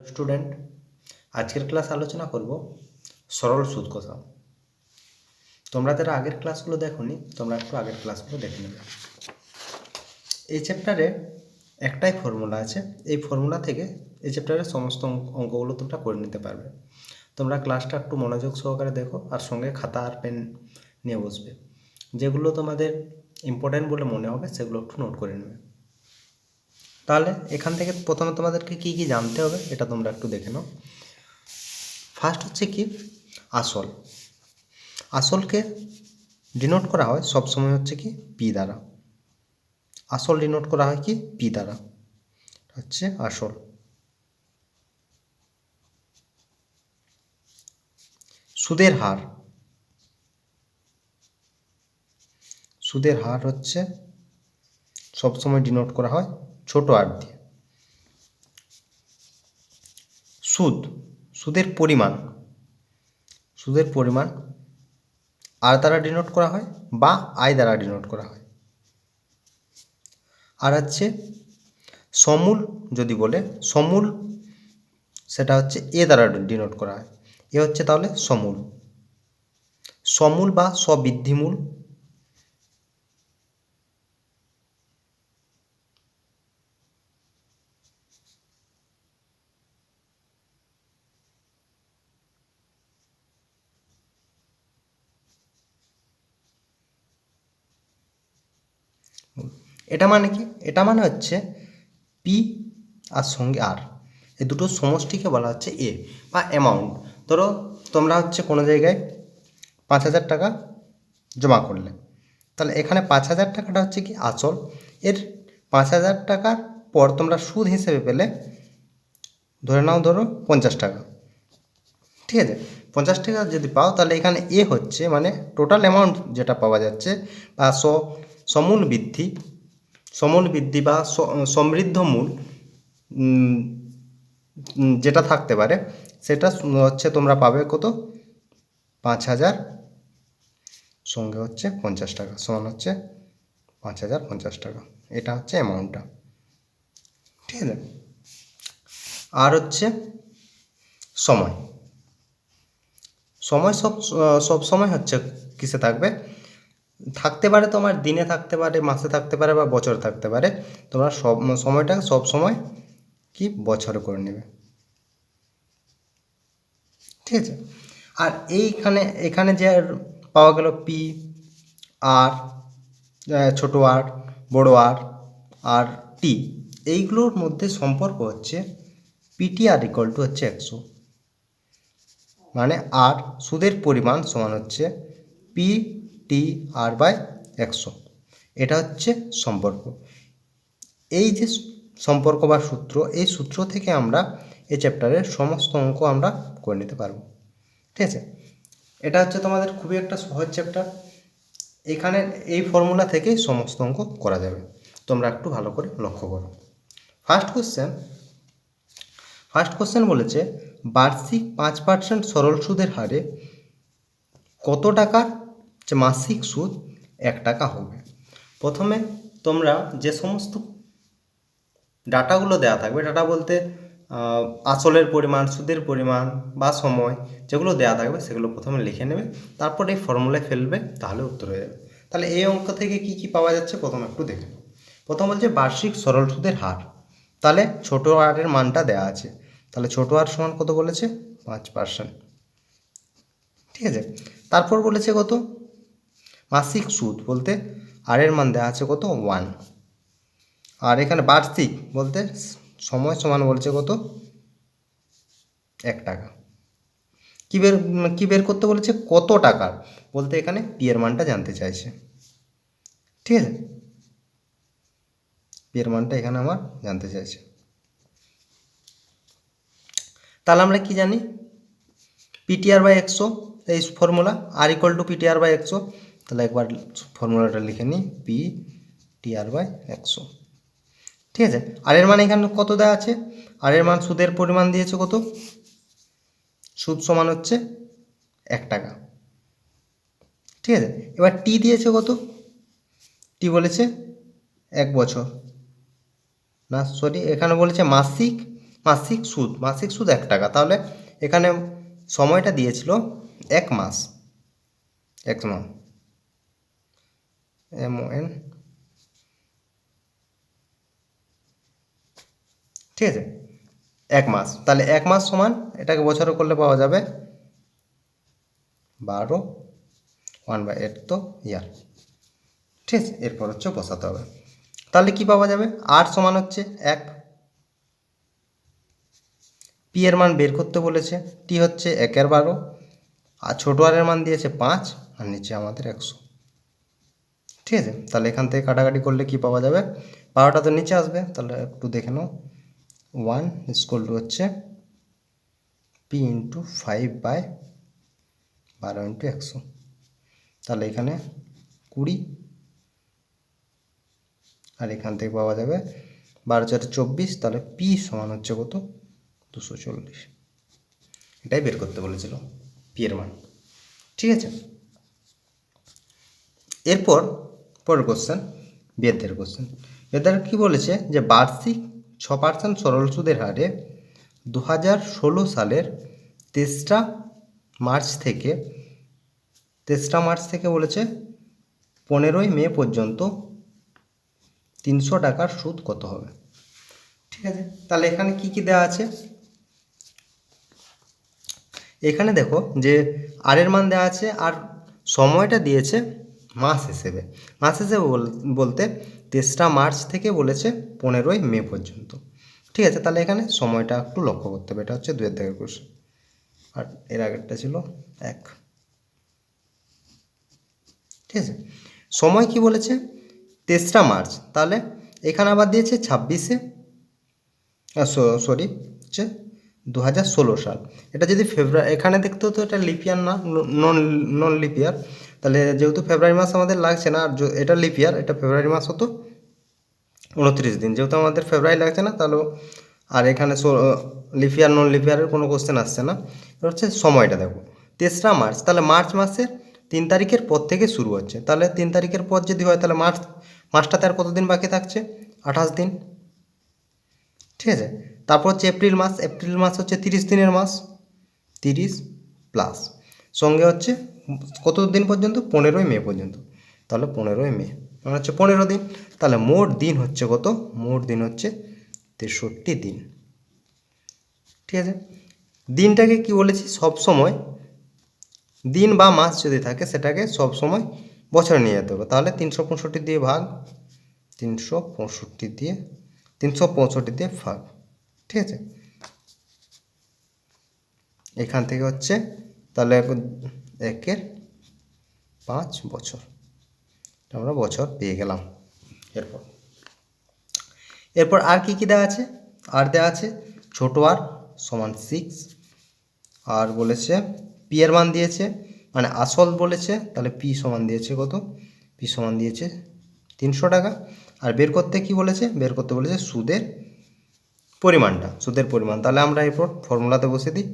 Student, আজকের class আলোচনা করব সরল সুদ কথা। তোমরা যারা আগের ক্লাসগুলো দেখোনি, তোমরা একটু আগের ক্লাসগুলো দেখে নেবে। এই চ্যাপ্টারে একটাই ফর্মুলা আছে। এই ফর্মুলা থেকে এই চ্যাপ্টারের সমস্ত অঙ্কগুলো তোমরা করে নিতে পারবে। তোমরা ক্লাসটা একটু মনোযোগ সহকারে দেখো আর সঙ্গে খাতা আর পেন নিয়ে বসবে। যেগুলো তোমাদের ইম্পর্ট্যান্ট বলে মনে হবে সেগুলো একটু নোট করে নেবে। তাহলে এখান থেকে প্রথমে তোমাদেরকে কী কী জানতে হবে এটা তোমরা একটু দেখে নাও। ফার্স্ট হচ্ছে কি আসল। আসলকে ডিনোট করা হয় সবসময় হচ্ছে কি পি দ্বারা। আসল ডিনোট করা হয় কি পি দ্বারা, হচ্ছে আসল। সুদের হার, সুদের হার হচ্ছে সবসময় ডিনোট করা হয় ছোট আর দিয়ে। সুদ, সুদের পরিমাণ, সুদের পরিমাণ আর দ্বারা ডিনোট করা হয় বা আই দ্বারা ডিনোট করা হয়। আর হচ্ছে সমূল, যদি বলে সমূল সেটা হচ্ছে এ দ্বারা ডিনোট করা হয়। এ হচ্ছে তাহলে সমূল। সমূল বা স্ববৃদ্ধিমূল, এটা মানে কি? এটা মানে হচ্ছে পি আর সঙ্গে আর, এই দুটো সমষ্টিকে বলা হচ্ছে এ বা অ্যামাউন্ট। ধরো তোমরা হচ্ছে কোনো জায়গায় 5,000 টাকা জমা করলে, তাহলে এখানে 5,000 টাকাটা হচ্ছে কি আসল। এর 5,000 টাকার পর তোমরা সুদ হিসেবে পেলে ধরে নাও, ধরো 50 টাকা। ঠিক আছে, 50 টাকা যদি পাও তাহলে এখানে এ হচ্ছে মানে টোটাল অ্যামাউন্ট যেটা পাওয়া যাচ্ছে বা সমূল বৃদ্ধি, সমূল বৃদ্ধি বা সমৃদ্ধ মূল যেটা থাকতে পারে সেটা হচ্ছে তোমরা পাবে কত, 5,000 সঙ্গে হচ্ছে 50 টাকা সমান হচ্ছে 5,050 টাকা। এটা হচ্ছে অ্যামাউন্টটা। ঠিক আছে, আর হচ্ছে সময়। সময় সব সময় হচ্ছে কিসে থাকবে, থাকতে পারে তোমার দিনে থাকতে পারে, মাসে থাকতে পারে বা বছর থাকতে পারে। তোমরা সব সময়টা সব সময় কি বছরে করে নেবে। ঠিক আছে, আর এখানে যে পাওয়া গেল পি আর, ছোট আর, বড় আর টি, এইগুলোর মধ্যে সম্পর্ক হচ্ছে পিটি আর ইকুয়াল টু হচ্ছে 100, মানে আর সুদের পরিমাণ সমান হচ্ছে পি টি আর বাই 100। এটা হচ্ছে সম্পর্ক। এই যে সম্পর্ক বা সূত্র, এই সূত্র থেকে আমরা এই চ্যাপ্টারের সমস্ত অঙ্ক আমরা করে নিতে পারবো। ঠিক আছে, এটা হচ্ছে তোমাদের খুবই একটা সহজ চ্যাপ্টার। এখানে এই ফর্মুলা থেকেই সমস্ত অঙ্ক করা যাবে। তোমরা একটু ভালো করে লক্ষ্য করো। ফার্স্ট কোশ্চেন বলেছে বার্ষিক 5% সরল সুদের হারে কত টাকার যে মাসিক সুদ 1 টাকা হবে। প্রথমে তোমরা যে সমস্ত ডাটাগুলো দেওয়া থাকবে, ডাটা বলতে আসলের পরিমাণ, সুদের পরিমাণ বা সময় যেগুলো দেওয়া থাকবে সেগুলো প্রথমে লিখে নেবে, তারপর এই ফর্মুলায় ফেলবে, তাহলে উত্তর হয়ে যাবে। তাহলে এই অঙ্ক থেকে কি কি পাওয়া যাচ্ছে প্রথমে একটু দেখে নাও। প্রথম বলছে বার্ষিক সরল সুদের হার, তাহলে ছোট আরের মানটা দেওয়া আছে, তাহলে ছোট আর সমান কত বলেছে 5%। ঠিক আছে, তারপর বলেছে কত মাসিক সুদ, বলতে আরের মান দেওয়া আছে কত 1, আর এখানে বার্ষিক বলতে সময় সমান বলছে কত 1 টাকা। কি বের করতে বলেছে, কত টাকার, বলতে এখানে পি এর মানটা জানতে চাইছে। ঠিক আছে, পি এর মানটা এখানে আমার জানতে চাইছে। তাহলে আমরা কি জানি, পিটিআর বাই 100, এই formula R equal to PTR by 100। তাহলে একবার ফর্মুলাটা লিখে নিই, পি টিআর বাই 100। ঠিক আছে, আর এর মান এখানে কত দেওয়া আছে, আর এর মান সুদের পরিমাণ দিয়েছে কত, সুদ সমান হচ্ছে 1 টাকা। ঠিক আছে, এবার টি দিয়েছে কত, টি বলেছে 1 বছর, না সরি এখানে বলেছে মাসিক, মাসিক সুদ 1 টাকা। তাহলে এখানে সময়টা দিয়েছিল 1 মাস, MON, ঠিক আছে, 1 মাস। তাহলে 1 মাস সমান এটাকে বছরে করলে পাওয়া যাবে 12, 1/8 তো ইয়ার, ঠিক আছে। এরপর হচ্ছে বসাতে হবে। তাহলে কি পাওয়া যাবে? আর সমান হচ্ছে 1, পি এর মান বের করতে বলেছে, টি হচ্ছে 1/12, আর ছোটো আর এর মান দিয়েছে 5, আর নিচে আমাদের 100, ঠিক আছে। তাহলে এখান থেকে কাটাকাটি করলে কি পাওয়া যাবে? 12টা তো নিচে আসবে, তাহলে একটু দেখে নাও। 1 = হচ্ছে পি ইন্টু 5/12 ইন্টু 100, তাহলে এখানে 20, আর এখান থেকে পাওয়া যাবে 12 × 4 = 24, তাহলে পি সমান হচ্ছে কত? 240। এটাই বের করতে বলেছিল পি এর মান, ঠিক আছে। এরপর পরের কোশ্চেন, বেদের কোশ্চেন। বেদের কি বলেছে যে বার্ষিক 6% সরল সুদের হারে 2016 সালের 23রা মার্চ থেকে বলেছে 15ই মে পর্যন্ত 300 টাকার সুদ কত হবে? ঠিক আছে, তাহলে এখানে কি কি দেওয়া আছে? এখানে দেখো যে আর এর মান দেওয়া আছে, আর সময়টা দিয়েছে মাস হিসেবে বলতে 23রা মার্চ থেকে বলেছে 15ই মে পর্যন্ত, ঠিক আছে। তাহলে এখানে সময়টা একটু লক্ষ্য করতে হবে, এটা হচ্ছে 2 দাগের কোশ্চেন, আর এর আগেরটা ছিল 1, ঠিক আছে। সময় কি বলেছে? 23রা মার্চ, তাহলে এখানে আবার দিয়েছে 26-এ, সরি হচ্ছে 2016 সাল। এটা যদি ফেব্রুয়ারি, এখানে দেখতে হতো এটা লিপ ইয়ার না নন লিপ ইয়ার, তাহলে যেহেতু ফেব্রুয়ারি মাস আমাদের লাগছে না, আর এটা লিপ ইয়ার, এটা ফেব্রুয়ারি মাস হতো 29 দিন, যেহেতু আমাদের ফেব্রুয়ারি লাগছে না, তাহলে আর এখানে লিপ ইয়ার নন লিপ ইয়ারের কোনো কোশ্চেন আসছে না। এটা হচ্ছে সময়টা দেখো 23রা মার্চ, তাহলে মার্চ মাসের 3 তারিখের পর থেকে শুরু হচ্ছে, তাহলে 3 তারিখের পর যদি হয় তাহলে মাসটাতে আর কত দিন বাকি থাকছে? 28 দিন, ঠিক আছে। তারপর হচ্ছে এপ্রিল মাস হচ্ছে 30 দিনের মাস, 30 প্লাস সঙ্গে হচ্ছে কত দিন পর্যন্ত? 15ই মে পর্যন্ত, তাহলে 15ই মে মানে হচ্ছে 15 দিন, তাহলে মোট দিন হচ্ছে কত? মোট দিন হচ্ছে 63 দিন, ঠিক আছে। দিনটাকে কি বলেছি? সব সময় দিন বা মাস যদি থাকে সেটাকে সব সময় বছরে নিয়ে যেতে হবে, তাহলে 365 দিয়ে ভাগ, 365 দিয়ে ভাগ, ঠিক আছে। এখান থেকে হচ্ছে তাহলে 1-এর 5 বছর, আমরা বছর পেয়ে গেলাম। এরপর আর কি দেওয়া আছে? আর দেওয়া আছে ছোটো আর সমান 6, আর বলেছে পি এর মান দিয়েছে, মানে আসল বলেছে, তাহলে পি সমান দিয়েছে কত? পি সমান দিয়েছে 300 টাকা। আর বের করতে কি বলেছে? বের করতে বলেছে সুদের পরিমাণ, তাহলে আমরা এরপর ফর্মুলাতে বসে দিই।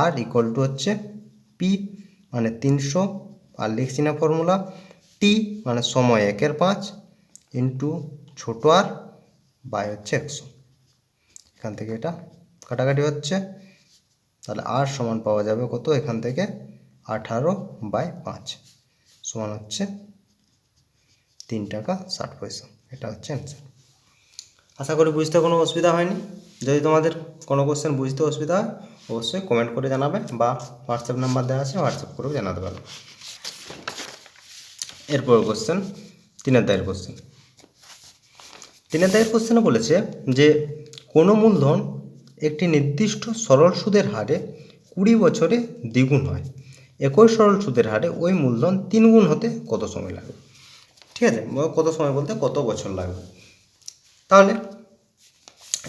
আর ইকুয়াল টু হচ্ছে পি মানে 300, আর লিখছি না ফর্মুলা, টি মানে সময় 1-এর 5 ইন্টু ছোটো আর বাই হচ্ছে 100, এখান থেকে এটা কাটাকাটি হচ্ছে, তাহলে আর সমান পাওয়া যাবে কত? এখান থেকে 18/5 সমান হচ্ছে 3 টাকা 60 পয়সা, এটা হচ্ছে অ্যান্সার। আশা করি বুঝতে কোনো অসুবিধা হয়নি। যদি তোমাদের কোনো কোশ্চেন বুঝতে অসুবিধা হয় অবশ্যই কমেন্ট করে জানাবে, বা হোয়াটসঅ্যাপ নাম্বার দেওয়া আছে, হোয়াটসঅ্যাপ করেও জানাতে পারবে। এরপর কোশ্চেন 3-এর দাগের কোশ্চেন। 3-এর দাগের কোশ্চেনে বলেছে যে কোনো মূলধন একটি নির্দিষ্ট সরল সুদের হারে 20 বছরে দ্বিগুণ হয়, একই সরল সুদের হারে ওই মূলধন 3 গুণ হতে কত সময় লাগবে? ঠিক আছে, কত সময় বলতে কত বছর লাগবে। তাহলে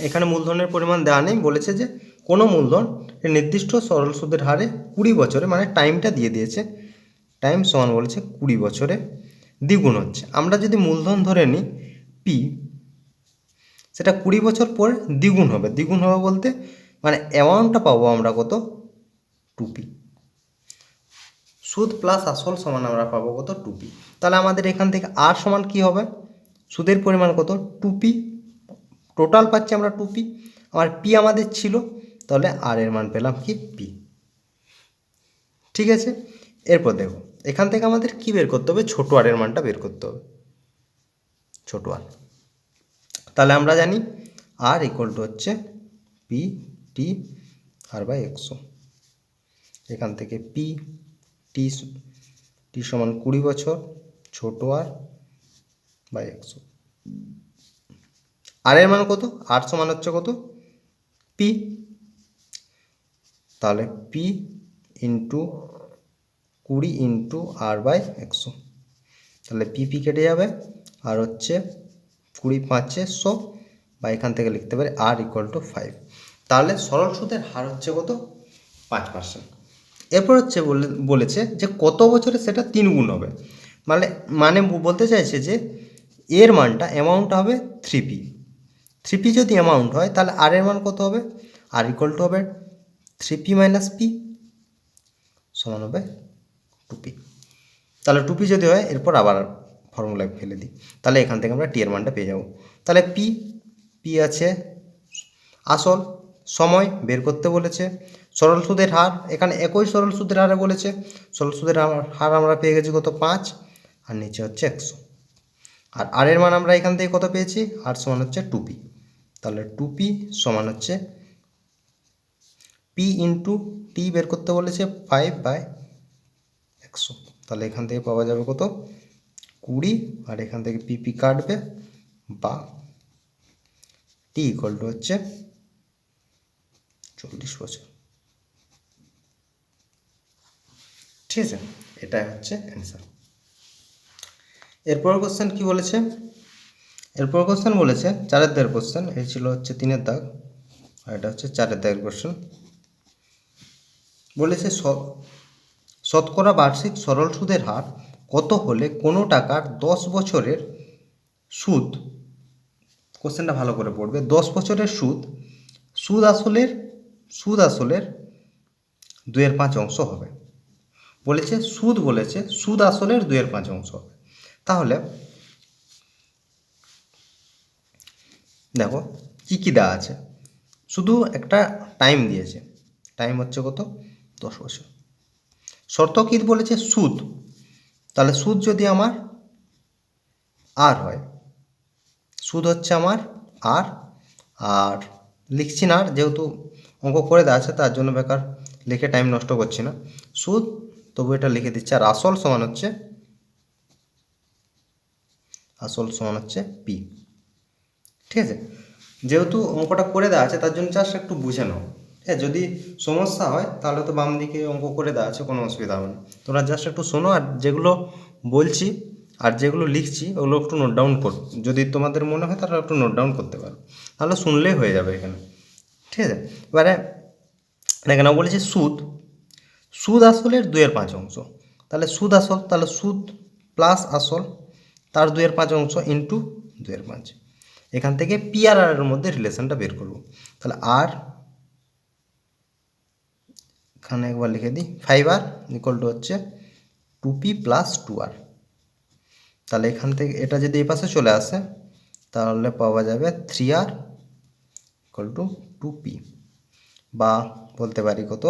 এখানে মূলধনের পরিমাণ দেওয়া নেই, বলেছে যে কোনো মূলধন নির্দিষ্ট সরল সুদের হারে 20 বছরে, মানে টাইমটা দিয়ে দিয়েছে, টাইম সমান বলেছে 20 বছরে দ্বিগুণ হচ্ছে। আমরা যদি মূলধন ধরে নিই পি, সেটা 20 বছর পরে দ্বিগুণ হবে বলতে মানে অ্যামাউন্টটা পাবো আমরা কত? 2p, সুদ প্লাস আসল সমান আমরা পাবো কত? 2p। তাহলে আমাদের এখান থেকে আর সমান কি হবে? সুদের পরিমাণ কত? 2p, টোটাল পাচ্ছি আমরা 2p, আমার পি আমাদের ছিল, তাহলে আর এর মান পেলাম কি পি। ঠিক আছে, এরপর দেখো এখান থেকে আমাদের কি বের করতে হবে, ছোটো আর এর মানটা বের করতে হবে, ছোটো আর। তাহলে আমরা জানি আর ইকুয়াল টু হচ্ছে পি টি আর বাই 100। এখান থেকে পি টি টি সমান 20 বছর, ছোটো আর বাই 100। আর এর মান কত, আর সমান হচ্ছে কত পি, তাহলে P into 20 into R by 100। তাহলে পি পি কেটে যাবে, আর হচ্ছে 20 5 100, বা এখান থেকে লিখতে পারি আর ইকুয়াল টু 5। তাহলে সরল সুদের হার হচ্ছে কত, 5%। এরপর হচ্ছে বলেছে যে কত বছরে সেটা 3 গুণ হবে, মানে বলতে চাইছে যে এর মানটা অ্যামাউন্ট হবে 3p। 3p যদি অ্যামাউন্ট হয় তাহলে আর এর মান কত হবে, আর ইকুয়াল টু হবে 3p মাইনাস পি সমান হবে 2p। তাহলে 2p যদি হয় এরপর আবার ফর্মুলায় ফেলে দিই, তাহলে এখান থেকে আমরা টি এর মানটা পেয়ে যাব। তাহলে পি পি আছে আসল, সময় বের করতে বলেছে, সরল সুদের হার এখানে একই সরল সুদের হারে বলেছে, সরল সুদের হার আমরা পেয়ে গেছি কত 5, আর নিচে হচ্ছে 100। আর আর এর মান আমরা এখান থেকে কত পেয়েছি, আর সমান হচ্ছে 2p। তাহলে 2p সমান হচ্ছে পি ইন্টু টি বের করতে বলেছে 5/100। তাহলে এখান থেকে পাওয়া যাবে কত 20, আর এখান থেকে পিপি কাটবে, বা টি ইকুয়াল টু হচ্ছে 40 বছর। ঠিক আছে, এটাই হচ্ছে অ্যান্সার। এরপর কোশ্চেন কি বলেছে, এরপর কোশ্চেন বলেছে 4-এর দাগের কোশ্চেন, এই ছিল হচ্ছে 3-এর দাগ, আর এটা হচ্ছে 4-এর দাগের কোশ্চেন। বলেছে শতকরা বার্ষিক সরল সুদের হার কত হলে কোনো টাকার 10 বছরের সুদ, কোশ্চেনটা ভালো করে পড়বে, 10 বছরের সুদ আসলের 2/5 অংশ হবে। বলেছে সুদ আসলের 2/5 অংশ হবে। তাহলে দেখো কি কি দেওয়া আছে, শুধু একটা টাইম দিয়েছে, টাইম হচ্ছে কত 10 বছর। শর্ত কি বলেছে, সুদ, তাহলে সুদ যদি আমার আর হয়, সুদ হচ্ছে আমার আর, আর লিখছি না, যেহেতু অঙ্ক করে দেওয়া আছে তার জন্য বেকার লিখে টাইম নষ্ট করছি না, সুদ তবু এটা লিখে দিচ্ছি। আর আসল সমান হচ্ছে পি। ঠিক আছে, যেহেতু অঙ্কটা করে দেওয়া আছে তার জন্য জাস্ট একটু বুঝে নাও। হ্যাঁ, যদি সমস্যা হয় তাহলে তো বাম দিকে অঙ্ক করে দেওয়া আছে, কোনো অসুবিধা হবে না। তোমরা জাস্ট একটু শোনো, আর যেগুলো বলছি আর যেগুলো লিখছি ওগুলো একটু নোট ডাউন করো, যদি তোমাদের মনে হয় তাহলে একটু নোট ডাউন করতে পারো, তাহলে শুনলেই হয়ে যাবে এখানে। ঠিক আছে, এবারে এখানে বলেছি সুদ আসলের 2/5 অংশ, তাহলে সুদ আসল, তাহলে সুদ প্লাস আসল তার 2/5 অংশ ইন্টু 2/5। এখান থেকে পি আর আর এর মধ্যে রিলেশনটা বের করব। তাহলে আর এখানে একবার লিখে দিই, 5r ইকুয়াল টু হচ্ছে 2p প্লাস 2r। তাহলে এখান থেকে এটা যদি এই পাশে চলে আসে তাহলে পাওয়া যাবে 3r ইকুয়াল টু 2p, বা বলতে পারি কত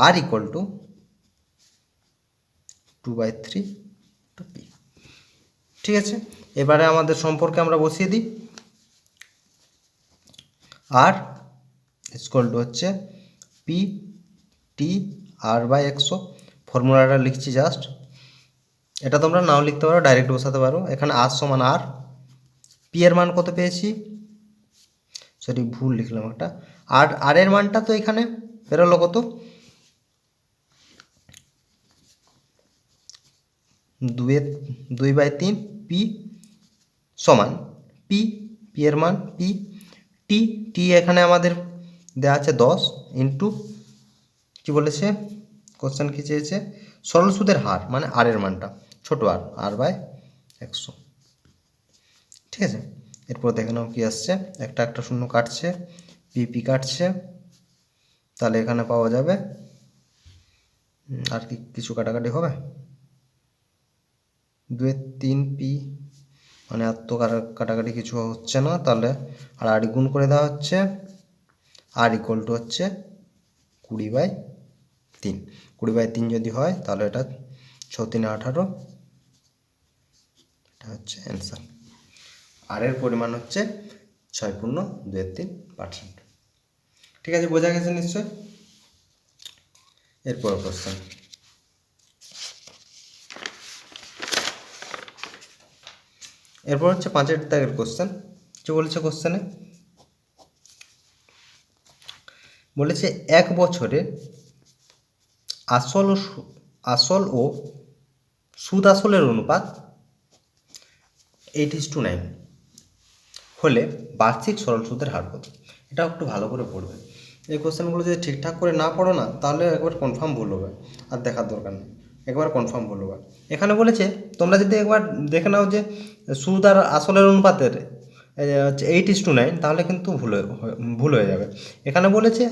আর ইকুয়াল টু 2/3 2p। ঠিক আছে, এবারে আমাদের সম্পর্কে আমরা বসিয়ে দিই, আর ইকুয়াল টু হচ্ছে পি টি আর বাই 100। ফর্মুলাটা লিখছি জাস্ট, এটা তোমরা নাও লিখতে পারো, ডাইরেক্ট বসাতে পারো। এখানে আর সমান আর, পি এর মান কত পেয়েছি, সরি ভুল লিখলাম একটা, আর এর মানটা তো এখানে বেরোলো কত 2/3, পি সমান পি এর মান পি, টি এখানে আমাদের দেওয়া আছে 10 ইন্টু কি বলেছে, কোশ্চেন কি চেয়েছে, সরল সুদের হার মানে আর এর মানটা ছোট আর বাই 100। ঠিক আছে, এরপর দেখে নাও কি আসছে, একটা শূন্য কাটছে, পি কাটছে, তাহলে এখানে পাওয়া যাবে, আর কি কিছু কাটাকাটি হবে, 2/3p, মানে আর তো কাটাকাটি কিছু হচ্ছে না, তাহলে আর গুণ করে দেওয়া হচ্ছে, আর ইকুয়াল টু হচ্ছে 20/3। 20/3 যদি হয় তাহলে এটা 6×3 = 18, এটা হচ্ছে অ্যান্সার। আর এর পরিমাণ হচ্ছে 6.23%। ঠিক আছে, বোঝা গেছে নিশ্চয়। এরপর কোশ্চেন, এরপর হচ্ছে 5-এর দাগের কোশ্চেন। কি বলেছে কোশ্চেনে? বলেছে 1 বছরে আসল ও সুদ আসলের অনুপাত 8:9 হলে বার্ষিক সরল সুদের হার কত? এটা একটু ভালো করে পড়বে। এই কোশ্চেনগুলো যদি ঠিকঠাক করে না পড়ো না, তাহলে একবার কনফার্ম ভুল হবে, আর দেখার দরকার নেই, একবার কনফার্ম ভুল হবে। এখানে বলেছে তোমরা যদি একবার দেখে নাও যে সুদ আর আসলের অনুপাতের হচ্ছে 8:9, তাহলে কিন্তু ভুল হয়ে যাবে। এখানে বলেছে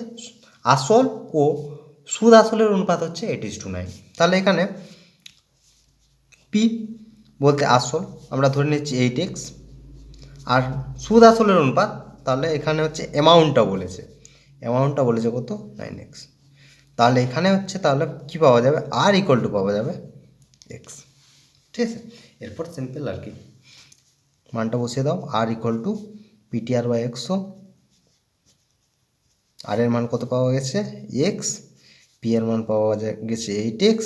আসল ও সুদ আসলের অনুপাত হচ্ছে 8:9, তাহলে এখানে পি বলতে আসল আমরা ধরে নিচ্ছি 8x, আর সুদ আসলের অনুপাত, তাহলে এখানে হচ্ছে অ্যামাউন্টটা বলেছে কত? 9x। তাহলে এখানে হচ্ছে তাহলে কি পাওয়া যাবে? আর ইকুয়াল টু পাওয়া যাবে x। ঠিক আছে, এরপর সিম্পল আর কি, মানটা বসিয়ে দাও। আর ইকুয়াল টু PTR/100। আর এর মান কত পাওয়া গেছে? x। পি এর মান পাওয়া গেছে 8x,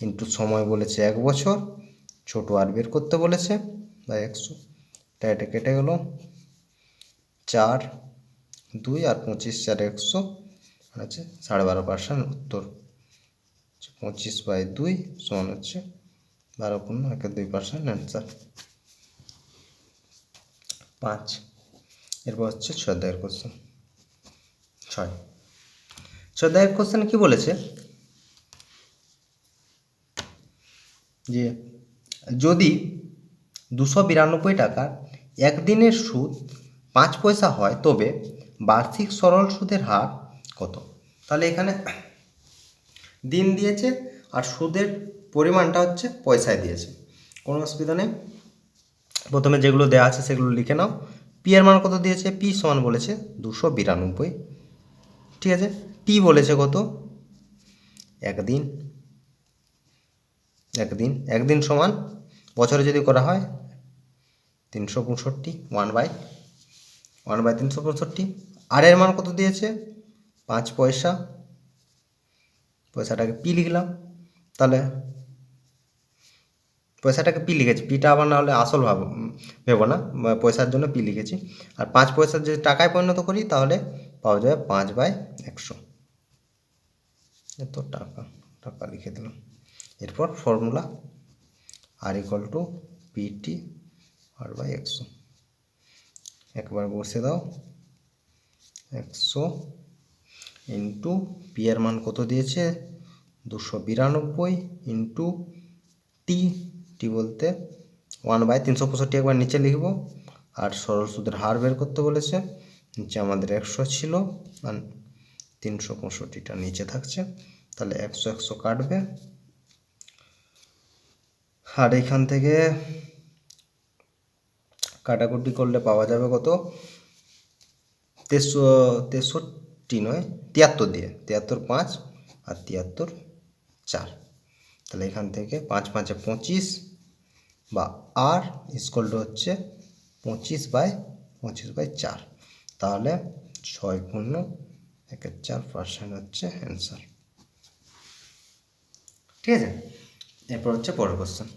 ইন্টু সময় বলেছে 1 বছর, ছোট আর বের করতে বলেছে বা 100। এটা কেটে গেল, 4, 2 আর 25, 4, 100 হচ্ছে 12.5%। উত্তর 25/2 সমান হচ্ছে 12.12%, অ্যান্সার 5। এরপর হচ্ছে 6 অধ্যায়ের কোশ্চেন। 6 অধ্যায়ের কোশ্চেন কি বলেছে? যে যদি 292 টাকার একদিনের সুদ 5 পয়সা হয়, তবে বার্ষিক সরল সুদের হার কত? তাহলে এখানে দিন দিয়েছে আর সুদের পরিমাণটা হচ্ছে পয়সায় দিয়েছে, কোনো অসুবিধা নেই। প্রথমে যেগুলো দেওয়া আছে সেগুলো লিখে নাও। পি এর মান কত দিয়েছে? পি সমান বলেছে 292। ঠিক আছে, টি বলেছে কত? একদিন। একদিন সমান বছরে যদি করা হয় 365, 1/365। আর এর মান কত দিয়েছে? 5 পয়সা। পয়সাটাকে পি লিখলাম, তাহলে পয়সাটাকে পি লিখেছি, পিটা আবার না হলে আসল ভেবো না, পয়সার জন্য পি লিখেছি। আর 5 পয়সা যদি টাকায় পরিণত করি তাহলে পাওয়া যাবে 5/100। এত টাকা লিখে দিলাম। এরপর formula R equal two PTR/100। একবার বসে দাও, 100 ইন্টু পি এর মান কত দিয়েছে? 292 ইন্টু টি বলতে 1/365 একবার নিচে লিখব। আর সরল সুদের হার বের করতে বলেছে, নিচে আমাদের 100 ছিল আর 365টা নিচে থাকছে, তাহলে 100 কাটবে। আর এখান থেকে কাটাকুটি করলে পাওয়া যাবে কত? 63 নয়, 73 দিয়ে, 73, 5 আর 73, 4। তাহলে এখান থেকে 5 5 25 বা আর ইকুয়াল টু হচ্ছে 25/4। তাহলে 6.14% হচ্ছে অ্যান্সার। ঠিক আছে, এরপর হচ্ছে পরের কোশ্চেন।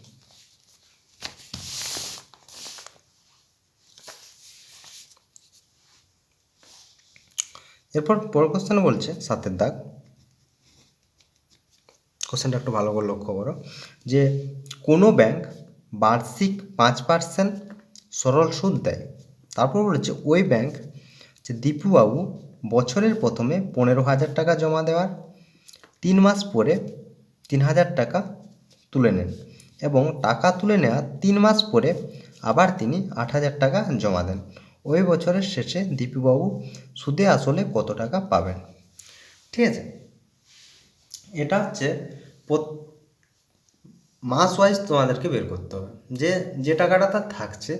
এরপর পরের কোশ্চেনে বলছে 7-এর দাগ। কোশ্চেনটা একটু ভালো করে লক্ষ্য করো, যে কোনো ব্যাংক বার্ষিক 5% সরল সুদ দেয়। তারপর বলেছে ওই ব্যাংক যে দীপুবাবু বছরের প্রথমে 15,000 টাকা জমা দেওয়ার 3 মাস পরে 3,000 টাকা তুলে নেন, এবং টাকা তুলে নেওয়ার 3 মাস পরে আবার তিনি 8,000 টাকা জমা দেন। ওই বছরের শেষে দীপুবাবু সুদে আসলে কত টাকা পাবেন? ঠিক আছে, এটা হচ্ছে মাস ওয়াইজ তোমাদেরকে বের করতে হবে, যে টাকাটা তার থাকছে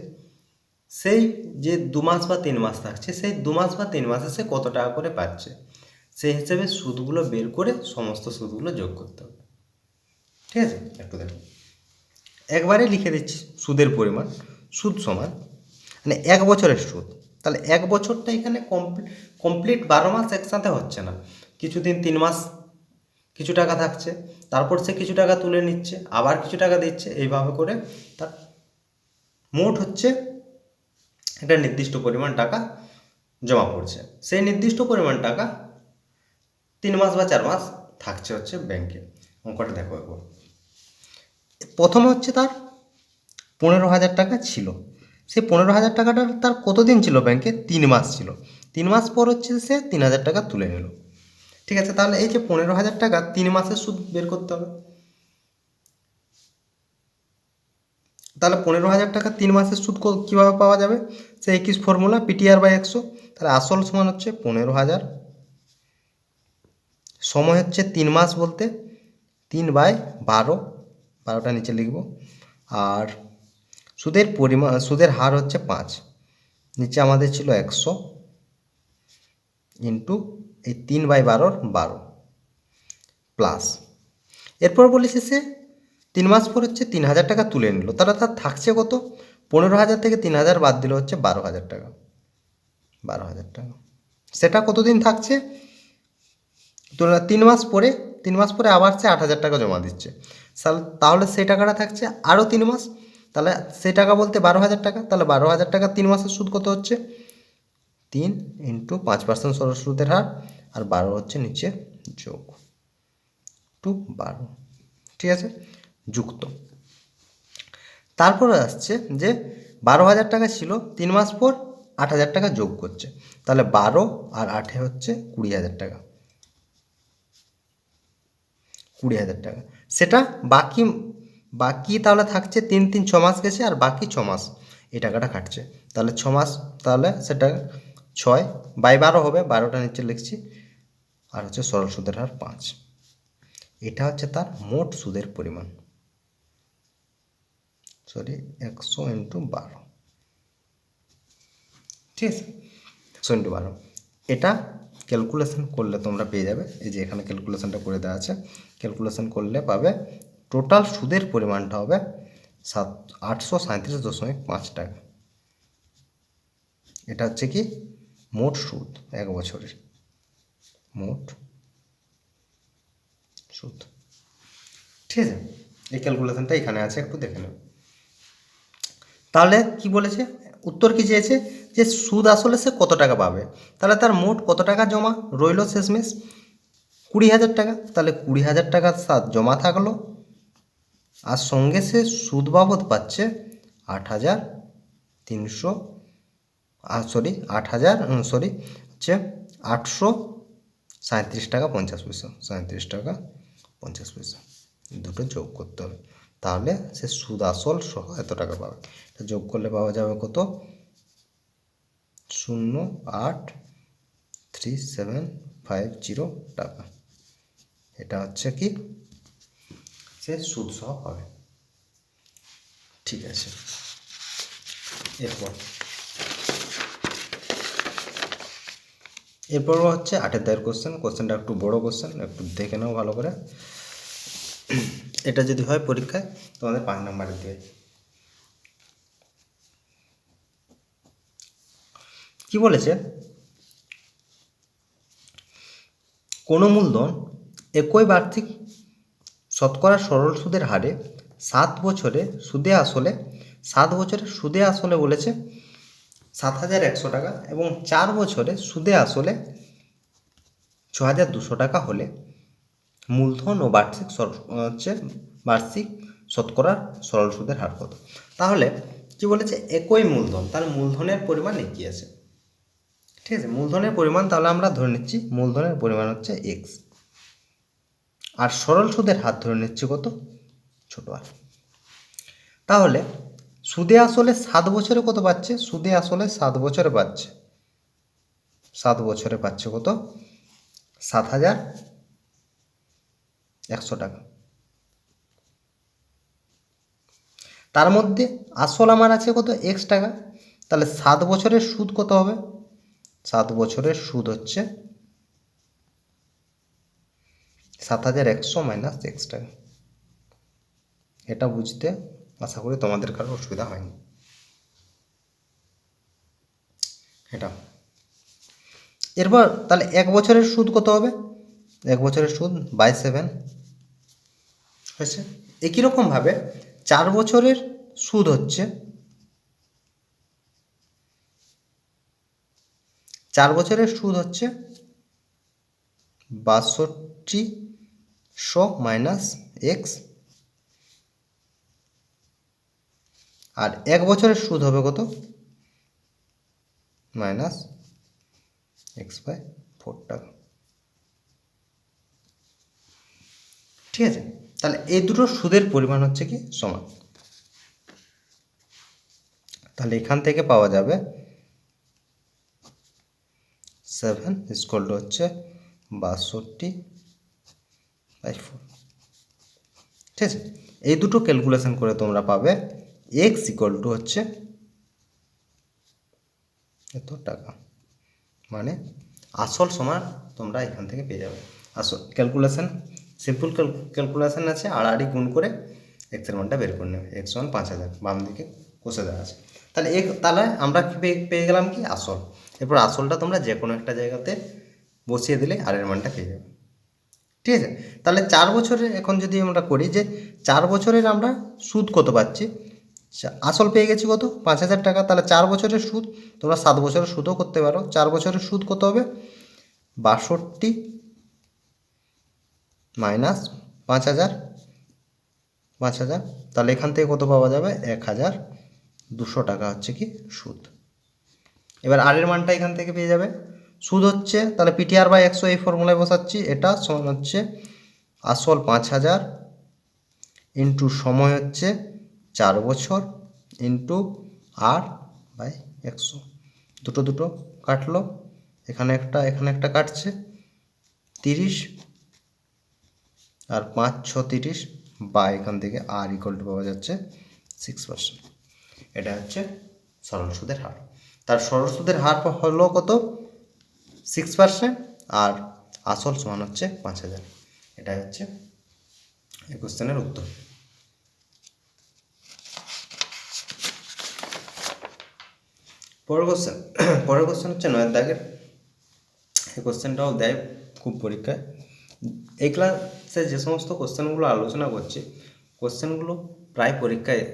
সেই যে 2 মাস বা 3 মাস থাকছে, সেই 2 মাস বা 3 মাসে সে কত টাকা করে পাচ্ছে, সেই হিসেবে সুদগুলো বের করে সমস্ত সুদগুলো যোগ করতে হবে। ঠিক আছে, একটু দেখো, একবারে লিখে দিচ্ছি সুদের পরিমাণ। সুদ সমান মানে 1 বছরের সুদ, তাহলে 1 বছরটা এখানে কমপ্লিট 12 মাস একসাথে হচ্ছে না, কিছুদিন 3 মাস কিছু টাকা থাকছে, তারপর সে কিছু টাকা তুলে নিচ্ছে, আবার কিছু টাকা দিচ্ছে, এইভাবে করে তার মোট হচ্ছে একটা নির্দিষ্ট পরিমাণ টাকা জমা পড়ছে। সেই নির্দিষ্ট পরিমাণ টাকা 3 মাস বা 4 মাস থাকছে হচ্ছে ব্যাংকে। অঙ্কটা দেখো একবার। প্রথমে হচ্ছে তার 15,000 টাকা ছিল, সেই 15,000 টাকাটা তার কতদিন ছিল ব্যাংকে? 3 মাস ছিল। 3 মাস পর হচ্ছে সে 3,000 টাকা তুলে নিল। ঠিক আছে, তাহলে এই যে 15,000 টাকা 3 মাসের সুদ বের করতে হবে। তাহলে 15,000 টাকা 3 মাসের সুদ কীভাবে পাওয়া যাবে? সে 21 ফর্মুলা PTR/100। তাহলে আসল সমান হচ্ছে 15,000, সময় হচ্ছে 3 মাস বলতে 3/12, 12টা নিচে লিখব। আর সুদের পরিমাণ, সুদের হার হচ্ছে 5, নিচে আমাদের ছিল 100 ইন্টু এই 3/12 প্লাস, এরপর বলেছে সে 3 মাস পর হচ্ছে 3,000 টাকা তুলে নিল, তাহলে তার থাকছে কত? 15,000 থেকে 3,000 বাদ দিলে হচ্ছে 12,000 টাকা। 12,000 টাকা সেটা কতদিন থাকছে? তো 3 মাস পরে, 3 মাস পরে আবার সে 8,000 টাকা জমা দিচ্ছে, তাহলে সেই টাকাটা থাকছে আরও 3 মাস, তাহলে সেই টাকা বলতে 12,000 টাকা। তাহলে 12,000 টাকা 3 মাসের সুদ কত হচ্ছে? 3 ইন্টু 5% সরল সুদের হার, আর 12 হচ্ছে নিচে যোগ 12, ঠিক আছে, যুক্ত। তারপরে আসছে যে 12,000 টাকা ছিল, 3 মাস পর 8,000 টাকা যোগ করছে, তাহলে 12 আর 8 হচ্ছে 20,000 টাকা। 20,000 টাকা সেটা বাকি, বাকি তাহলে থাকছে 3 3 6 মাস গেছে, আর বাকি 6 মাস এই টাকাটা কাটছে, তাহলে 6 মাস, তাহলে সেটা 6/12 হবে, 12টা নিচে লিখছি, আর হচ্ছে সরল সুদের হার 5। এটা হচ্ছে তার মোট সুদের পরিমাণ, সরি 100 ইন্টু 12, ঠিক আছে, 100 ইন্টু 12। এটা ক্যালকুলেশন করলে তোমরা পেয়ে যাবে, এই যে এখানে ক্যালকুলেশনটা করে দেওয়া আছে, ক্যালকুলেশন করলে পাবে টোটাল সুদের পরিমাণটা হবে 837.5 টাকা। এটা হচ্ছে কি মোট সুদ 1 বছরের, মোট সুদ, ঠিক আছে। এই ক্যালকুলেশনটা এখানে আছে, একটু দেখে নেব। তাহলে কি বলেছে, উত্তর কি চেয়েছে যে সুদ আসলে সে কত টাকা পাবে, তাহলে তার মোট কত টাকা জমা রইল শেষমেশ? 20,000 টাকা। তাহলে 20,000 টাকার সাথ জমা থাকলো, আর সঙ্গে সে সুদ বাবদ পাচ্ছে 8,300, সরি 837 টাকা 50 পয়সা, 37 টাকা 50 পয়সা, দুটো যোগ করতে হবে, তাহলে সে সুদ আসল সহ এত টাকা পাবে। এটা যোগ করলে পাওয়া যাবে কত? 0.83750 টাকা। এটা হচ্ছে কি সে সুদ সহ পাবে, ঠিক আছে। এরপর হচ্ছে 8 দায়ের কোশ্চেন। কোশ্চেনটা একটু বড় কোশ্চেন, একটু দেখে নাও ভালো করে। এটা যদি হয় পরীক্ষায় তোমাদের 5 নম্বরের দেবে। কি বলেছে, কোনো মূলধন একই বার্ষিক শতকরা সরল সুদের হারে 7 বছরে সুদে আসলে, 7 বছরে সুদে আসলে বলেছে 7,100 টাকা, এবং 4 বছরে সুদে আসলে 6,200 টাকা হলে মূলধন ও বার্ষিক শতকরা সরল সুদের হার কত? তাহলে কি বলেছে, একই মূলধন, তার মূলধনের পরিমাণ একই আছে, ঠিক আছে। মূলধনের পরিমাণ তাহলে আমরা ধরে নিচ্ছি মূলধনের পরিমাণ হচ্ছে এক্স, আর সরল সুদের হার ধরে নিচ্ছি কত? ছোট আর। তাহলে সুদে আসলে 7 বছরে কত পাচ্ছে? সুদে আসলে 7 বছরে পাচ্ছে, 7 বছরে পাচ্ছে কত? 7,100 টাকা। তার মধ্যে আসল আমার আছে কত? এক্স টাকা, তাহলে 7 বছরের সুদ কত হবে? 7 বছরের সুদ হচ্ছে 7,100 মাইনাস x টাকা। এটা বুঝতে আশা করি তোমাদের কারো অসুবিধা হয়নি। এটা এরপর তাহলে 1 বছরের সুদ কত হবে? 1 বছরের সুদ বাই 7 হয়েছে। একই রকমভাবে 4 বছরের সুদ হচ্ছে 4 বছরের সুদ হচ্ছে 6200 মাইনাস এক্স, আর 1 বছরের সুদ হবে কত? মাইনাস এক্স বাই 4 টাকা। ঠিক আছে, তাহলে এই দুটো সুদের পরিমাণ হচ্ছে কি সমান। তাহলে এখান থেকে পাওয়া যাবে 7 ইকুয়াল টু হচ্ছে 62/4। ঠিক আছে, এই দুটো ক্যালকুলেশন করে তোমরা পাবে এক্স ইকুয়াল টু হচ্ছে এত টাকা, মানে আসল সমান তোমরা এখান থেকে পেয়ে যাবে। আসল ক্যালকুলেশন সিম্পল ক্যালকুলেশন আছে, আড়াআড়ি গুণ করে এক্সের মানটা বের করে নেবে। এক্স মান 5000 বাম দিকে কষে দেওয়া আছে। তাহলে আমরা পেয়ে গেলাম কি আসল। এরপর আসলটা তোমরা যে কোনো একটা জায়গাতে বসিয়ে দিলে আর এর মানটা পেয়ে যাবে। ঠিক আছে, তাহলে 4 বছরের এখন যদি আমরা করি যে 4 বছরের আমরা সুদ কত পাচ্ছি, আসল পেয়ে গেছি কত? 5000 টাকা। তাহলে 4 বছরের সুদ, তোমরা 7 বছরের সুদও করতে পারো। 4 বছরের সুদ কত হবে? 62 মাইনাস 5000, তাহলে এখান থেকে কত পাওয়া যাবে? 1200 টাকা হচ্ছে কি সুদ। এবার আর এর মানটা এখান থেকে পেয়ে যাবে। সুদ হচ্ছে তাহলে পিটিআর বাই 100 এই ফর্মুলায় বসাচ্ছি। এটা সমান হচ্ছে আসল 5000 ইন্টু সময় হচ্ছে 4 বছর ইন্টু আর বাই 100। দুটো কাটলো, এখানে একটা কাটছে 30, আর 5 6 30, বা এখান থেকে আর ইকুয়াল টু পাওয়া যাচ্ছে 6%। এটা হচ্ছে সরল সুদের হার। তার সরল সুদের হার হলো কত? 6%, আর আসল সমান হচ্ছে 5000। এটাই হচ্ছে এই কোশ্চেনের উত্তর। পরের কোশ্চেন হচ্ছে 9 দাগের। এই কোশ্চেনটাও দেয় খুব পরীক্ষায়। এই ক্লাসে যে সমস্ত কোশ্চেনগুলো আলোচনা করছি, কোশ্চেনগুলো প্রায় পরীক্ষায়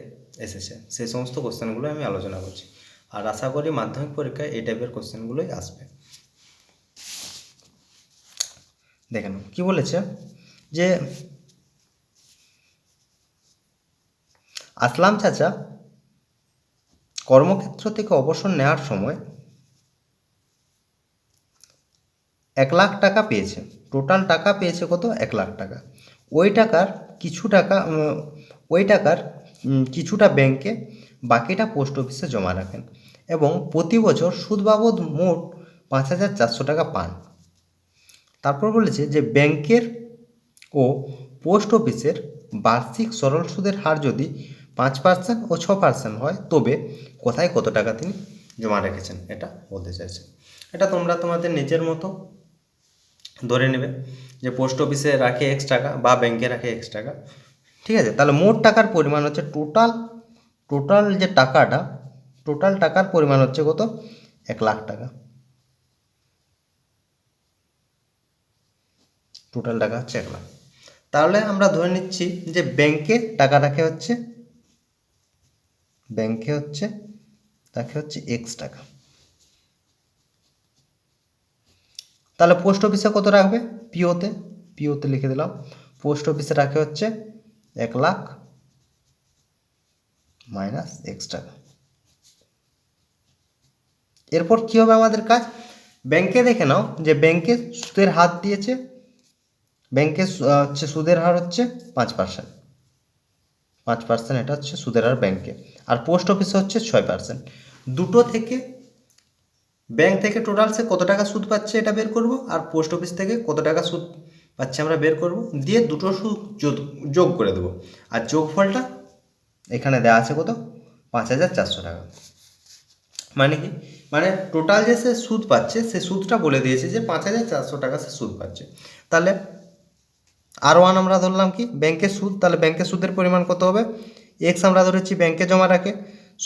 এসেছে, সেই সমস্ত কোশ্চেনগুলো আমি আলোচনা করছি। আর আশা করি মাধ্যমিক পরীক্ষায় এই টাইপের কোশ্চেনগুলোই আসবে। দেখে নাও কী বলেছে, যে আসলাম চাচা কর্মক্ষেত্র থেকে অবসর নেওয়ার সময় 1 লাখ টাকা পেয়েছে। টোটাল টাকা পেয়েছে কত? 1 লাখ টাকা। ওই টাকার কিছুটা ব্যাংকে, বাকিটা পোস্ট অফিসে জমা রাখেন এবং প্রতি বছর সুদ বাবদ মোট 5400 টাকা পান। তারপর বলেছে যে ব্যাংকের ও পোস্ট অফিসের বার্ষিক সরল সুদের হার যদি 5% ও 6% হয়, তবে কোথায় কত টাকা তিনি জমা রেখেছেন এটা বলতে চাইছে। এটা তোমরা তোমাদের নিজের মতো ধরে নেবে যে পোস্ট অফিসে রাখে X টাকা বা ব্যাংকে রাখে X টাকা। ঠিক আছে, তাহলে মোট টাকার পরিমাণ হচ্ছে টোটাল যে টাকাটা, টোটাল টাকার পরিমাণ হচ্ছে কত? 1 লাখ টাকা। টোটাল টাকা হচ্ছে 1 লাখ। তাহলে আমরা ধরে নিচ্ছি যে ব্যাংকে টাকা রাখে হচ্ছে X টাকা। তাহলে পোস্ট অফিসে কত রাখবে? পিওতে লিখে দিলাম। পোস্ট অফিসে রাখে হচ্ছে 1 লাখ মাইনাস X টাকা। এরপর কী হবে আমাদের কাজ? ব্যাংকে দেখে নাও যে ব্যাংকে সুদের হার দিয়েছে, ব্যাংকে হচ্ছে সুদের হার হচ্ছে 5%। এটা হচ্ছে সুদের হার ব্যাংকে, আর পোস্ট অফিসে হচ্ছে 6%। দুটো থেকে ব্যাংক থেকে টোটাল সে কত টাকা সুদ পাচ্ছে এটা বের করব, আর পোস্ট অফিস থেকে কত টাকা সুদ পাচ্ছে আমরা বের করব, দিয়ে দুটো সুদ যোগ করে দেবো, আর যোগফলটা এখানে দেওয়া আছে কত? 5400 টাকা। মানে কি, মানে টোটাল যে সে সুদ পাচ্ছে সে সুদটা বলে দিয়েছে যে 5,400 টাকা সে সুদ পাচ্ছে। তাহলে R1 আমরা ধরলাম কি ব্যাংকের সুদ, তাহলে ব্যাংকের সুদের পরিমাণ কত হবে, এক্স আমরা ধরেছি ব্যাংকে জমা রাখে,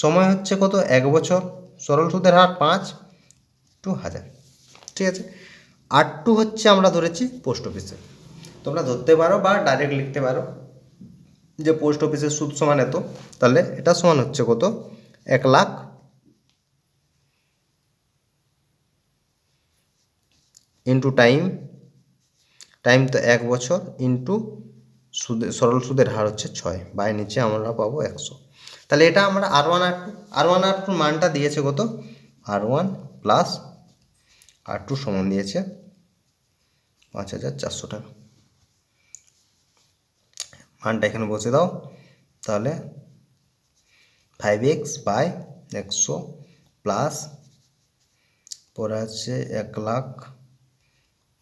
সময় হচ্ছে কত 1 বছর, সরল সুদের হার 5/1000, ঠিক আছে। R2 হচ্ছে আমরা ধরেছি পোস্ট অফিসে, তোমরা ধরতে পারো বা ডাইরেক্ট লিখতে পারো যে পোস্ট অফিসের সুদ সমান এত, তাহলে এটা সমান হচ্ছে কত 1,00,000 ইন্টু টাইম তো 1 বছর ইন্টু সরল সুদের হার হচ্ছে 6, বাই নিচে আমরা পাবো 100। তাহলে এটা আমরা আর ওয়ান আর টু মানটা দিয়েছে কত, R1 প্লাস R2 সমান দিয়েছে 5,400 টাকা। মানটা এখানে বসে দাও, তাহলে 5x/100 প্লাস পরে আছে 1,00,000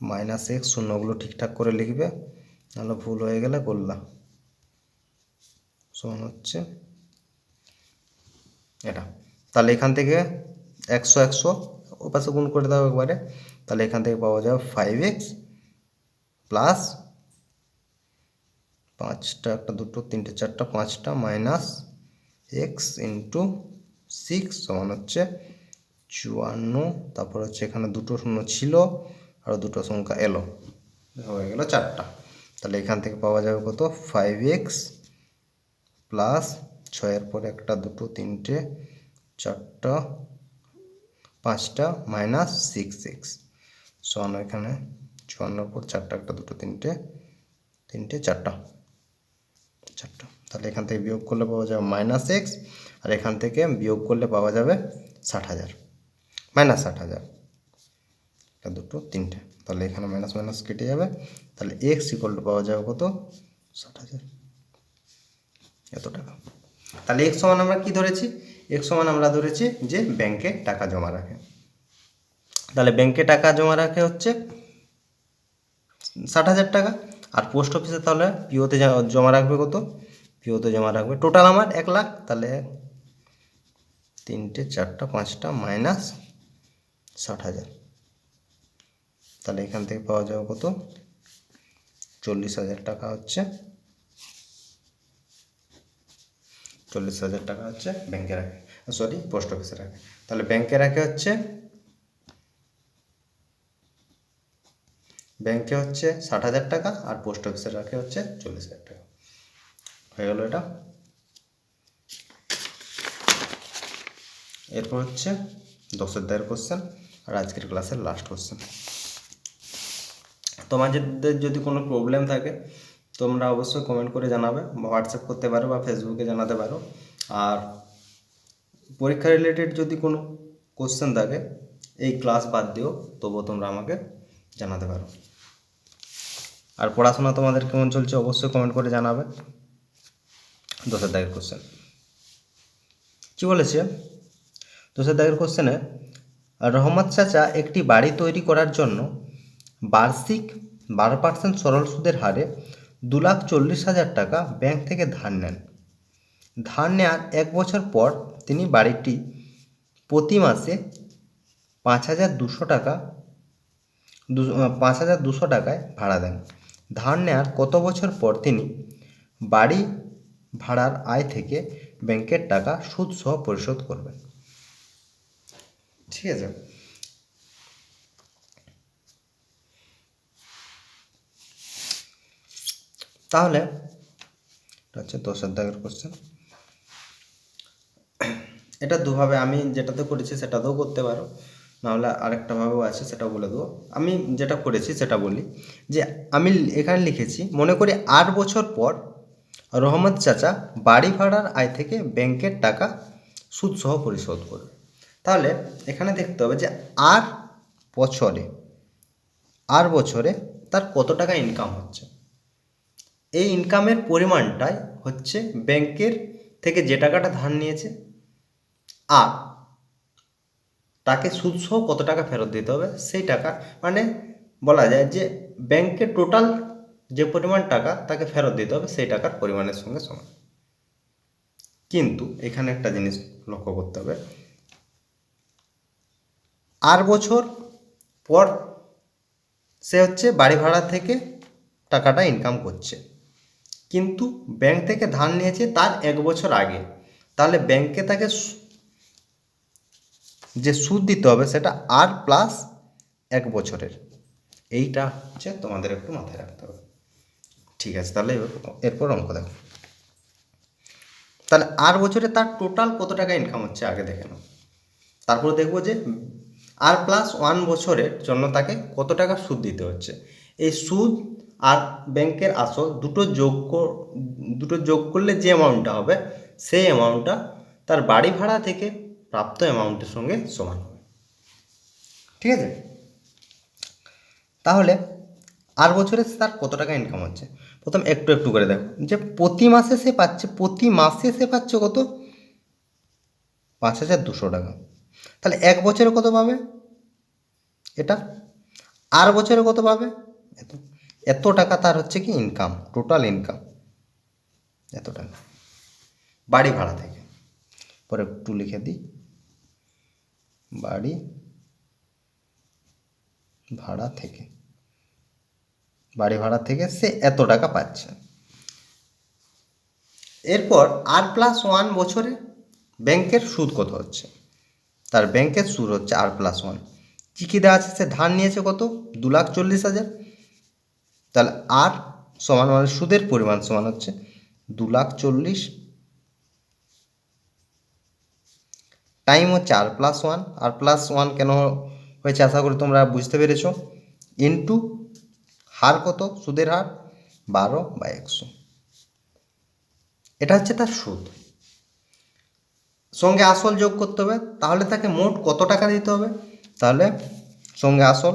মাইনাস এক্স, শূন্যগুলো ঠিকঠাক করে লিখবে, নাহলে ভুল হয়ে গেলে করলাম, সমান হচ্ছে এটা। তাহলে এখান থেকে 100 ও পাশে গুণ করে দাও একবারে, তাহলে এখান থেকে পাওয়া যাবে 5x প্লাস 5টা, একটা দুটো তিনটে চারটা পাঁচটা মাইনাস এক্স ইন্টু 6 সমান হচ্ছে 54, তারপর হচ্ছে এখানে দুটো শূন্য ছিল আর দুটো সংখ্যা এলো, হয়ে গেল 4টা। তাহলে এখান থেকে পাওয়া যাবে কত 5x প্লাস 6-এর পরে একটা দুটো তিনটে চারটা পাঁচটা মাইনাস 6x সমান এখানে 54-এর পর 4টা, একটা দুটো তিনটে চারটা। তাহলে এখান থেকে বিয়োগ করলে পাওয়া যাবে -x, আর এখান থেকে বিয়োগ করলে পাওয়া যাবে 60,000, -60,000, একটা দুটো তিনটে, তাহলে এখানে মাইনাস মাইনাস কেটে যাবে, তাহলে x = পাওয়া যাবে কত 60,000, এত টাকা। তাহলে x সমান আমরা কি ধরেছি, x সমান আমরা ধরেছি যে ব্যাংকে টাকা জমা রাখে। তাহলে ব্যাংকে টাকা জমা রাখে হচ্ছে 60,000 টাকা, আর পোস্ট অফিসে তাহলে পিওতে জমা রাখবে কত, পিওতে জমা রাখবে টোটাল আমার 1,00,000, তাহলে তিনটে চারটা পাঁচটা মাইনাস 60,000, তাহলে এখান থেকে পাওয়া যাবে কত 40,000 টাকা হচ্ছে, 40,000 টাকা হচ্ছে ব্যাংকে রাখে, সরি পোস্ট অফিসে রাখে। তাহলে ব্যাংকে রাখে হচ্ছে 60,000 টাকা, আর পোস্ট অফিসে রাখে হচ্ছে 40,000 টাকা। হয়ে গেল এটা। এরপর হচ্ছে 10-এর দাগের কোশ্চেন, আর আজকের ক্লাসের লাস্ট কোশ্চেন। তোমাদের যদি কোনো প্রবলেম থাকে তোমরা অবশ্যই কমেন্ট করে জানাবে, হোয়াটসঅ্যাপ করতে পারো বা ফেসবুকে জানাতে পারো। আর পরীক্ষা রিলেটেড যদি কোনো কোশ্চেন থাকে এই ক্লাস বাদ দিও, তবুও তোমরা আমাকে জানাতে পারো। আর পড়াশোনা তোমাদের কেমন চলছে অবশ্যই কমেন্ট করে জানাবে। 10-এর দাগের কোশ্চেন কী বলেছে, 10-এর দাগের কোশ্চেনে রহমত চাচা একটি বাড়ি তৈরি করার জন্য বার্ষিক 12% সরল সুদের হারে 2,40,000 টাকা ব্যাংক থেকে ধার নেন। ধার নেওয়ার 1 বছর পর তিনি বাড়িটি প্রতি মাসে 5,200 টাকায় ভাড়া দেন। ধার নেওয়ার কত বছর পর তিনি বাড়ি ভাড়ার আয় থেকে ব্যাংকের টাকা সুদ সহ পরিশোধ করবেন। ঠিক আছে, তাহলে এটা হচ্ছে 10-এর দাগের কোশ্চেন। এটা দুভাবে, আমি যেটাতে করেছি সেটাতেও করতে পারো, নাহলে আরেকটা ভাবেও আছে সেটাও বলে দেবো। আমি যেটা করেছি সেটা বলি, যে আমি এখানে লিখেছি মনে করি 8 বছর পর রহমত চাচা বাড়ি ভাড়ার আয় থেকে ব্যাংকের টাকা সুদ সহ পরিশোধ করবে। তাহলে এখানে দেখতে হবে যে আর বছরে তার কত টাকা ইনকাম হচ্ছে। এই ইনকামের পরিমাণটাই হচ্ছে ব্যাংকের থেকে যে টাকাটা ধার নিয়েছে, আর তাকে সুদসহ কত টাকা ফেরত দিতে হবে সেই টাকা, মানে বলা যায় যে ব্যাংকের টোটাল যে পরিমাণ টাকা তাকে ফেরত দিতে হবে সেই টাকার পরিমাণের সঙ্গে সমান। কিন্তু এখানে একটা জিনিস লক্ষ্য করতে হবে, 8 বছর পর সে হচ্ছে বাড়ি ভাড়া থেকে টাকাটা ইনকাম করছে, কিন্তু ব্যাংক থেকে ধার নিয়েছে তার 1 বছর আগে, তাহলে ব্যাংকে তাকে যে সুদ দিতে হবে সেটা আর প্লাস 1 বছরের। এইটা হচ্ছে তোমাদের একটু মাথায় রাখতে হবে। ঠিক আছে, তাহলে এরপর অঙ্ক দেখো। তাহলে 8 বছরে তার টোটাল কত টাকা ইনকাম হচ্ছে আগে দেখে নাও, তারপর দেখবো যে আর প্লাস 1 বছরের জন্য তাকে কত টাকা সুদ দিতে হচ্ছে। এই সুদ আর ব্যাংকের আসল দুটো যোগ করলে যে অ্যামাউন্টটা হবে সেই অ্যামাউন্টটা তার বাড়ি ভাড়া থেকে প্রাপ্ত অ্যামাউন্টের সঙ্গে সমান হবে। ঠিক আছে, তাহলে 8 বছরে তার কত টাকা ইনকাম হচ্ছে প্রথম একটু একটু করে দেখো, যে প্রতি মাসে সে পাচ্ছে কত, 5,200 টাকা। তাহলে 1 বছরে কত পাবে এটা, 8 বছরে কত পাবে এত, এত টাকা তার হচ্ছে কি ইনকাম, টোটাল ইনকাম এত টাকা বাড়ি ভাড়া থেকে। পরে একটু লিখে দিই, বাড়ি ভাড়া থেকে সে এত টাকা পাচ্ছে। এরপর আর প্লাস 1 বছরে ব্যাংকের সুদ কত হচ্ছে, তার ব্যাংকের সুদ হচ্ছে আর প্লাস 1। কী কী দেওয়া আছে, সে ধার নিয়েছে কত, 2,40,000। তাহলে আর সমান মানে সুদের পরিমাণ সমান হচ্ছে 2,40,000 টাইম হচ্ছে আর প্লাস 1। আর প্লাস 1 কেন হয়েছে আশা করি তোমরা বুঝতে পেরেছো, ইন্টু হার কত, সুদের হার 12/100। এটা হচ্ছে তার সুদ, সঙ্গে আসল যোগ করতে হবে। তাহলে তাকে মোট কত টাকা দিতে হবে, তাহলে সঙ্গে আসল,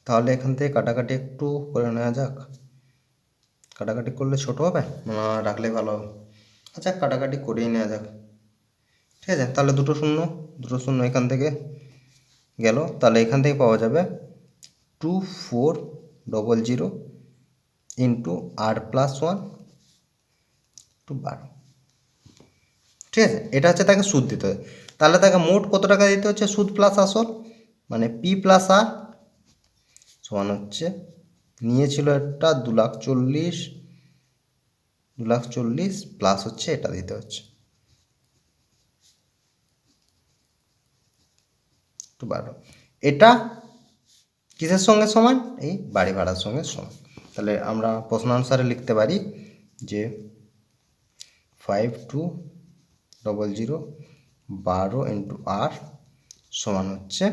তাহলে এখান থেকে কাটাকাটি একটু করে নেওয়া যাক। কাটাকাটি করলে ছোট হবে না রাখলে ভালো হবে, আচ্ছা কাটাকাটি করেই নেওয়া যাক। ঠিক আছে, তাহলে দুটো শূন্য এখান থেকে গেল, তাহলে এখান থেকে পাওয়া যাবে 2,400 ইন্টু আর প্লাস 1 টু 12। ঠিক আছে, এটা হচ্ছে তাকে সুদ দিতে হবে। তাহলে তাকে মোট কত টাকা দিতে হচ্ছে, সুদ প্লাস আসল মানে পি প্লাস আর সমান হচ্ছে, নিয়েছিল এটা 2,40,000 প্লাস হচ্ছে এটা দিতে হচ্ছে 12। এটা কিসের সঙ্গে সমান, এই বাড়ি ভাড়ার সঙ্গে সমান। তাহলে আমরা প্রশ্ন অনুসারে লিখতে পারি যে 5,200 12 ইন্টু আর সমান হচ্ছে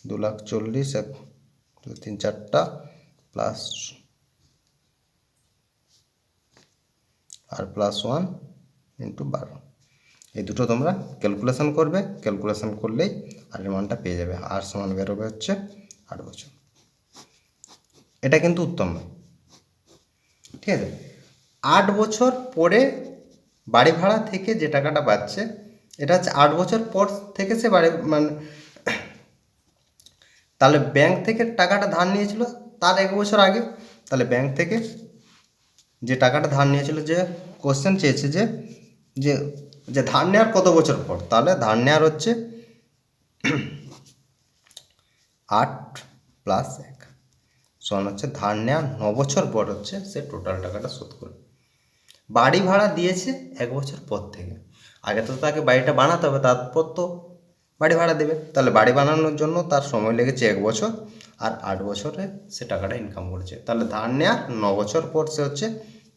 2,40,000 1 2 3 4টা প্লাস আর প্লাস 1 ইন্টু 12। এই দুটো তোমরা ক্যালকুলেশন করবে, ক্যালকুলেশন করলেই আর এর মানটা পেয়ে যাবে। আর সমান বেরোবে হচ্ছে 8 বছর। এটা কিন্তু উত্তম নয়। ঠিক আছে, 8 বছর পরে বাড়ি ভাড়া থেকে যে টাকাটা পাচ্ছে, এটা হচ্ছে 8 বছর পর থেকে সে বাড়ি মানে, তাহলে ব্যাংক থেকে টাকাটা ধার নিয়েছিল তার 1 বছর আগে। তাহলে ব্যাংক থেকে যে টাকাটা ধার নিয়েছিল, যে কোশ্চেন চেয়েছে যে যে যে ধার নেওয়ার কত বছর পর, তাহলে ধার নেওয়ার হচ্ছে 8 প্লাস 1 সমান হচ্ছে ধার নেওয়ার 9 বছর পর হচ্ছে সে টোটাল টাকাটা শোধ করবে। বাড়ি ভাড়া দিয়েছে 1 বছর পর থেকে, আগে তো তাকে বাড়িটা বানাতে হবে, তারপর তো বাড়ি ভাড়া দেবে। তাহলে বাড়ি বানানোর জন্য তার সময় লেগেছে 1 বছর, আর 8 বছরে সে টাকাটা ইনকাম করেছে। তাহলে ধার নেওয়ার 9 বছর পর সে হচ্ছে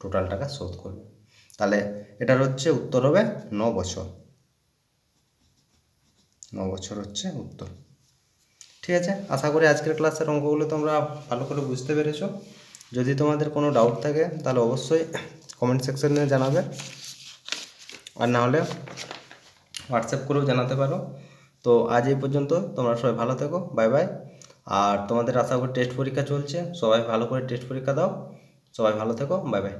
টোটাল টাকা শোধ করবে। তাহলে এটার হচ্ছে উত্তর হবে 9 বছর। 9 বছর হচ্ছে উত্তর। ঠিক আছে, আশা করি আজকের ক্লাসের অঙ্কগুলো তোমরা ভালো করে বুঝতে পেরেছো। যদি তোমাদের কোনো ডাউট থাকে তাহলে অবশ্যই কমেন্ট সেকশনে জানাবে, আর না হলে হোয়াটসঅ্যাপ করেও জানাতে পারো। তো আজ এই পর্যন্ত, তোমরা সবাই ভালো থেকো, বাই বাই। আর তোমাদের আশা করি টেস্ট পরীক্ষা চলছে, সবাই ভালো করে টেস্ট পরীক্ষা দাও। সবাই ভালো থেকো, বাই বাই।